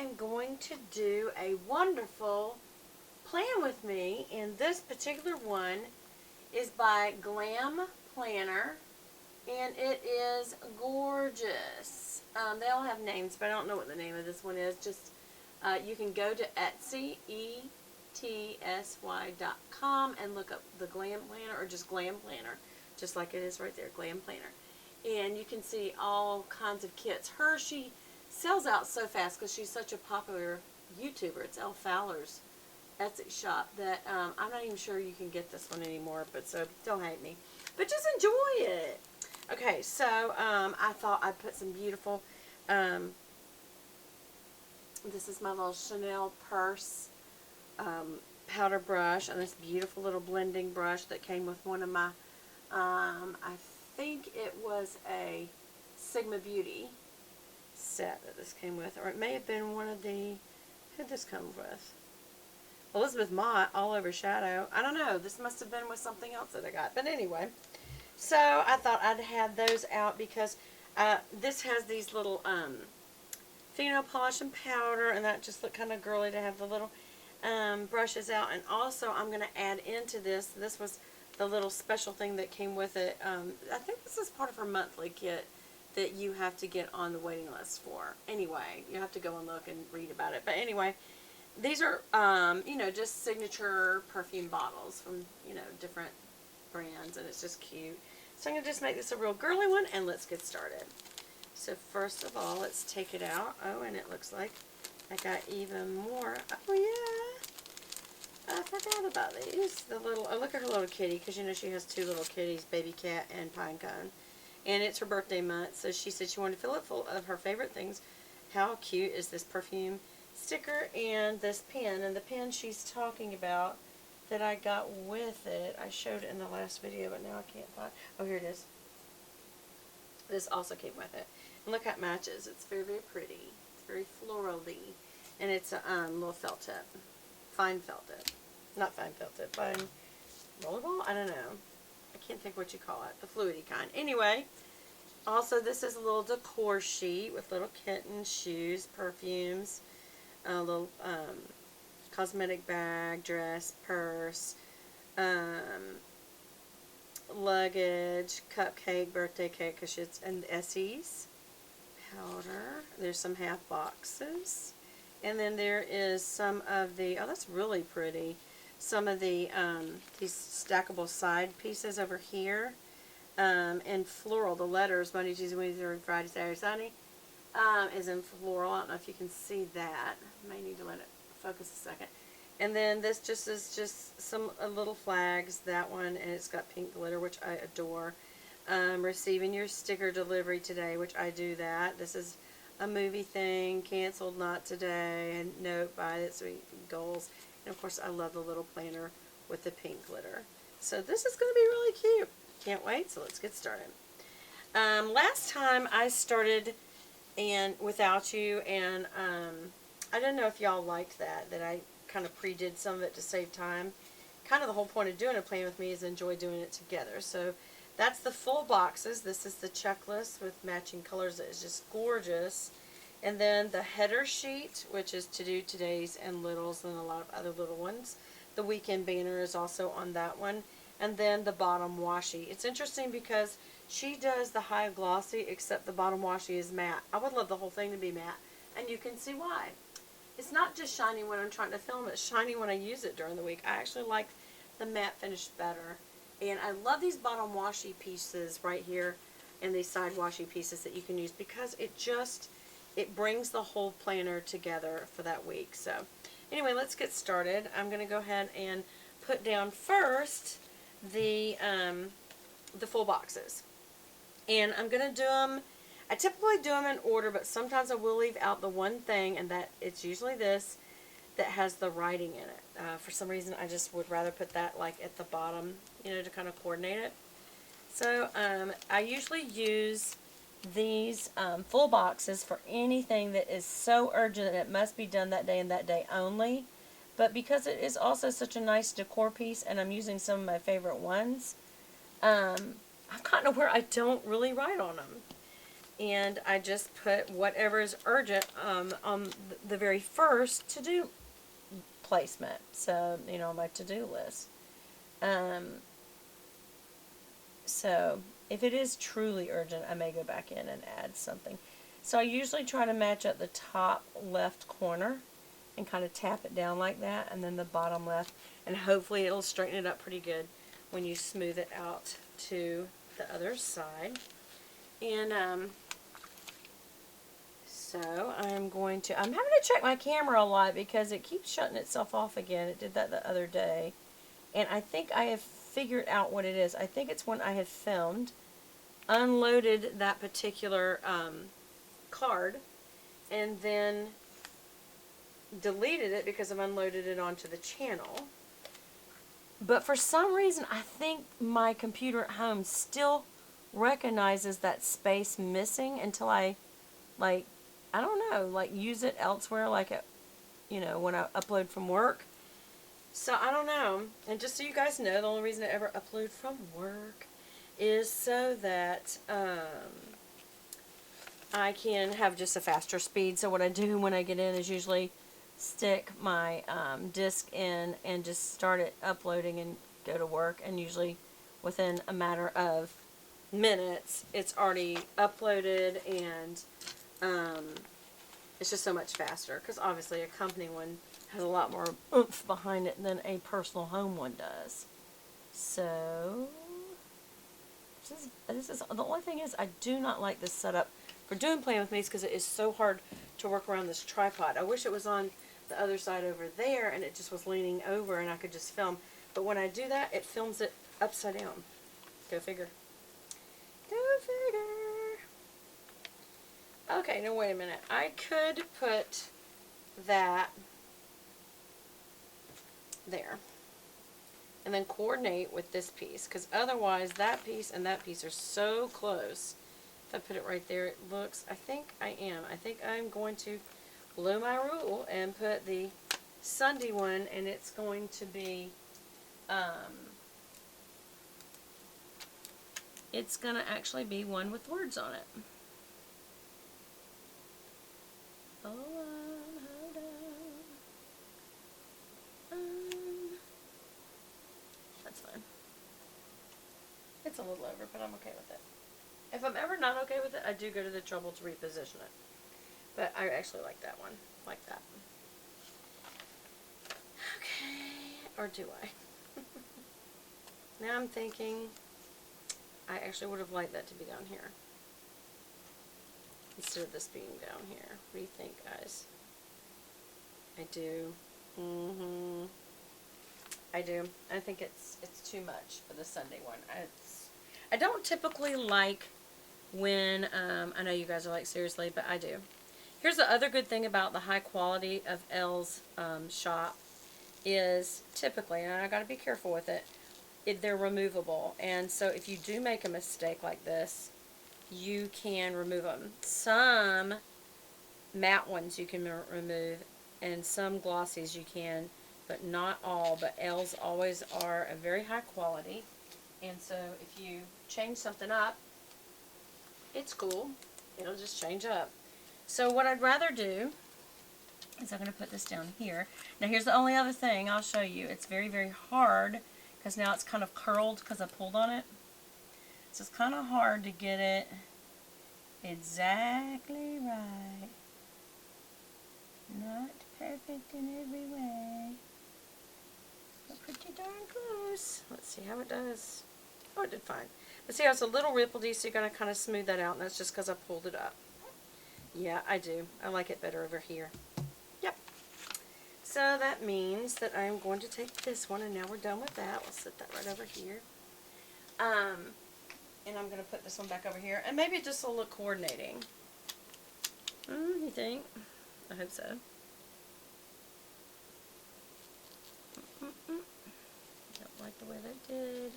am going to do a wonderful plan with me, and this particular one is by Glam Planner, and it is gorgeous. They all have names, but I don't know what the name of this one is. Just you can go to Etsy, ETSY.com, and look up the Glam Planner, or just Glam Planner, just like it is right there, Glam Planner. And you can see all kinds of kits. She sells out so fast because she's such a popular YouTuber. It's Elle Fowler's Etsy shop that I'm not even sure you can get this one anymore, but so don't hate me. But just enjoy it. Okay, so I thought I'd put some beautiful, this is my little Chanel purse powder brush, and this beautiful little blending brush that came with one of my, I think it was a Sigma Beauty set that this came with, or it may have been one of the, who'd this come with? Elizabeth Mott All Over Shadow. I don't know. This must have been with something else that I got. But anyway, so I thought I'd have those out because this has these little fingernail polish and powder, and that just looked kind of girly to have the little brushes out. And also I'm going to add into this, this was the little special thing that came with it. I think this is part of her monthly kit that you have to get on the waiting list for. Anyway, you have to go and look and read about it. But anyway, these are, you know, just signature perfume bottles from, you know, different brands, and it's just cute. So I'm going to just make this a real girly one, and let's get started. So first of all, let's take it out. Oh, and it looks like I got even more. Oh, yeah. I forgot about these. The little, oh, look at her little kitty, because, you know, she has two little kitties, Baby Cat and Pinecone. And it's her birthday month, so she said she wanted to fill it full of her favorite things. How cute is this perfume sticker and this pen? And the pen she's talking about that I got with it, I showed it in the last video, but now I can't find. Oh, here it is. This also came with it. And look how it matches. It's very, very pretty. It's very floral-y. And it's a little felt tip. Fine felt tip. Not fine felt tip. Fine rollerball? I don't know. I can't think what you call it. The fluidy kind. Anyway, also this is a little decor sheet with little kittens, shoes, perfumes, a little cosmetic bag, dress, purse, luggage, cupcake, birthday cake, because it's in Essie's, powder. There's some half boxes. And then there is some of the, oh, that's really pretty, some of the, these stackable side pieces over here, in floral. The letters, Monday, Tuesday, Wednesday, Friday, Saturday, Sunday, is in floral. I don't know if you can see that. I may need to let it focus a second. And then this just is just some little flags, that one, and it's got pink glitter, which I adore. Receiving your sticker delivery today, which I do that. This is a movie thing, canceled, not today, and note, buy it, sweet goals. And of course, I love the little planner with the pink glitter. So this is going to be really cute. Can't wait, so let's get started. Last time I started and without you, and I don't know if y'all liked that I kind of pre-did some of it to save time. Kind of the whole point of doing a plan with me is enjoy doing it together. So that's the full boxes. This is the checklist with matching colors that is just gorgeous. And then the header sheet, which is to do today's and littles and a lot of other little ones. The weekend banner is also on that one. And then the bottom washi. It's interesting because she does the high glossy, except the bottom washi is matte. I would love the whole thing to be matte, and you can see why. It's not just shiny when I'm trying to film, it's shiny when I use it during the week. I actually like the matte finish better. And I love these bottom washi pieces right here and these side washi pieces that you can use because it brings the whole planner together for that week. So anyway, let's get started. I'm going to go ahead and put down first the full boxes. And I'm going to do them, I typically do them in order, but sometimes I will leave out the one thing, and that it's usually this that has the writing in it. For some reason, I just would rather put that like at the bottom, you know, to kind of coordinate it. So I usually use these full boxes for anything that is so urgent that it must be done that day and that day only. But because it is also such a nice decor piece, and I'm using some of my favorite ones, I've gotten to where I don't really write on them. and I just put whatever is urgent on the very first to-do placement. So, you know, my to-do list. So, if it is truly urgent, I may go back in and add something. So, I usually try to match at the top left corner and kind of tap it down like that, and then the bottom left, and hopefully it'll straighten it up pretty good when you smooth it out to the other side. And so I'm having to check my camera a lot because it keeps shutting itself off again. It did that the other day, and I think I have figured out what it is. I think it's when I have filmed, unloaded that particular card, and then deleted it because I've unloaded it onto the channel. But for some reason, I think my computer at home still recognizes that space missing until I, like, I don't know, like use it elsewhere, like, you know, when I upload from work. So I don't know. And just so you guys know, the only reason I ever upload from work is so that I can have just a faster speed. So what I do when I get in is usually stick my disc in and just start it uploading and go to work, and usually within a matter of minutes it's already uploaded, and it's just so much faster because obviously a company one has a lot more oomph behind it than a personal home one does. So this is the only thing is I do not like this setup for doing Playing with Me's because it is so hard to work around this tripod. I wish it was on the other side over there and it just was leaning over and I could just film. But when I do that, it films it upside down. Go figure. Go figure. Okay, now wait a minute. I could put that there and then coordinate with this piece, because otherwise that piece and that piece are so close. If I put it right there, it looks, I think I'm going to blow my rule and put the Sunday one, and it's going to be it's going to actually be one with words on it. Hold on. That's fine. It's a little over, but I'm okay with it. If I'm ever not okay with it, I do go to the trouble to reposition it. But I actually like that one. Like that. Okay. Or do I? Now I'm thinking I actually would have liked that to be down here instead of this being down here. What do you think, guys? I do. I do. I think it's too much for the Sunday one. I don't typically like when, I know you guys are like, seriously, but I do. Here's the other good thing about the high quality of Elle's shop is typically, and I gotta be careful with it, they're removable. And so if you do make a mistake like this, you can remove them. Some matte ones you can remove, and some glossies you can, but not all. But Elle's always are a very high quality. And so if you change something up, it's cool. It'll just change up. So what I'd rather do is I'm going to put this down here. Now here's the only other thing I'll show you. It's very, very hard because now it's kind of curled because I pulled on it. So it's kind of hard to get it exactly right. Not perfect in every way, but pretty darn close. Let's see how it does. Oh, it did fine. But see how it's a little rippledy, so you're going to kind of smooth that out, and that's just because I pulled it up. Yeah, I do. I like it better over here. Yep. So that means that I'm going to take this one, and now we're done with that. We'll set that right over here. And I'm going to put this one back over here, and maybe it just will look coordinating. You think? I hope so. Don't like the way that did.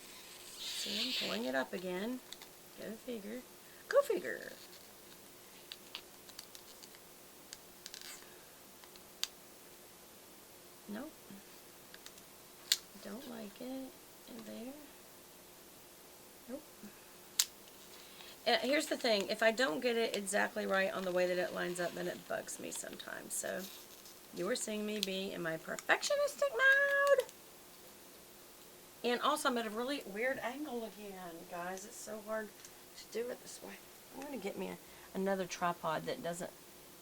See, I'm pulling it up again. Go figure. Go figure. Nope. Don't like it. In there. Nope. here's the thing. If I don't get it exactly right on the way that it lines up, then it bugs me sometimes. So you are seeing me be in my perfectionistic mode. And also, I'm at a really weird angle again, guys. It's so hard to do it this way. I'm going to get me another tripod that doesn't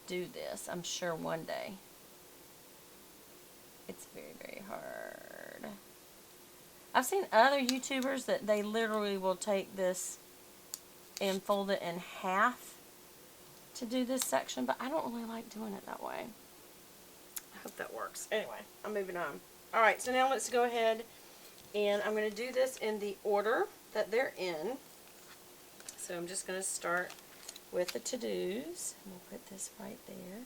do this. I'm sure one day. It's very, very hard. I've seen other YouTubers that they literally will take this and fold it in half to do this section, but I don't really like doing it that way. I hope that works. Anyway, I'm moving on. Alright, so now let's go ahead and I'm going to do this in the order that they're in. So I'm just going to start with the to-dos. We'll put this right there.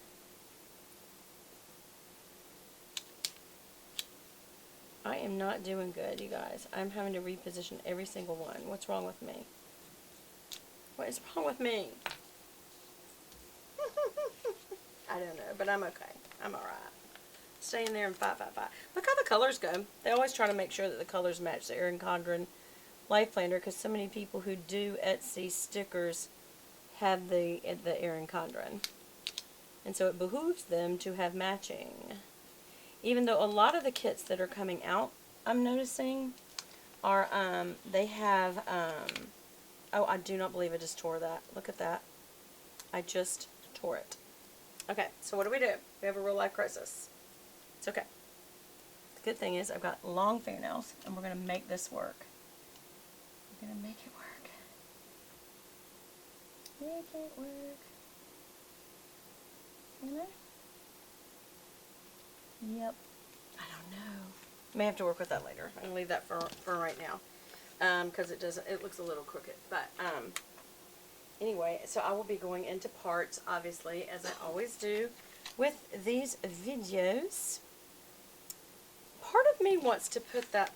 I am not doing good, you guys. I'm having to reposition every single one. What's wrong with me? What is wrong with me? I don't know, but I'm okay. I'm alright. Stay in there and fight. Look how the colors go. They always try to make sure that the colors match the Erin Condren Life Planner because so many people who do Etsy stickers have the Erin Condren. And so it behooves them to have matching. Even though a lot of the kits that are coming out, I'm noticing, are, they have, oh, I do not believe I just tore that. Look at that. I just tore it. Okay, so what do? We have a real life crisis. It's okay. The good thing is I've got long fingernails, and we're going to make this work. We're going to make it work. Make it work. You know? Yep. I don't know. May have to work with that later. I'm going to leave that for right now. Because it looks a little crooked. But, anyway, so I will be going into parts, obviously, as I always do, with these videos. Part of me wants to put that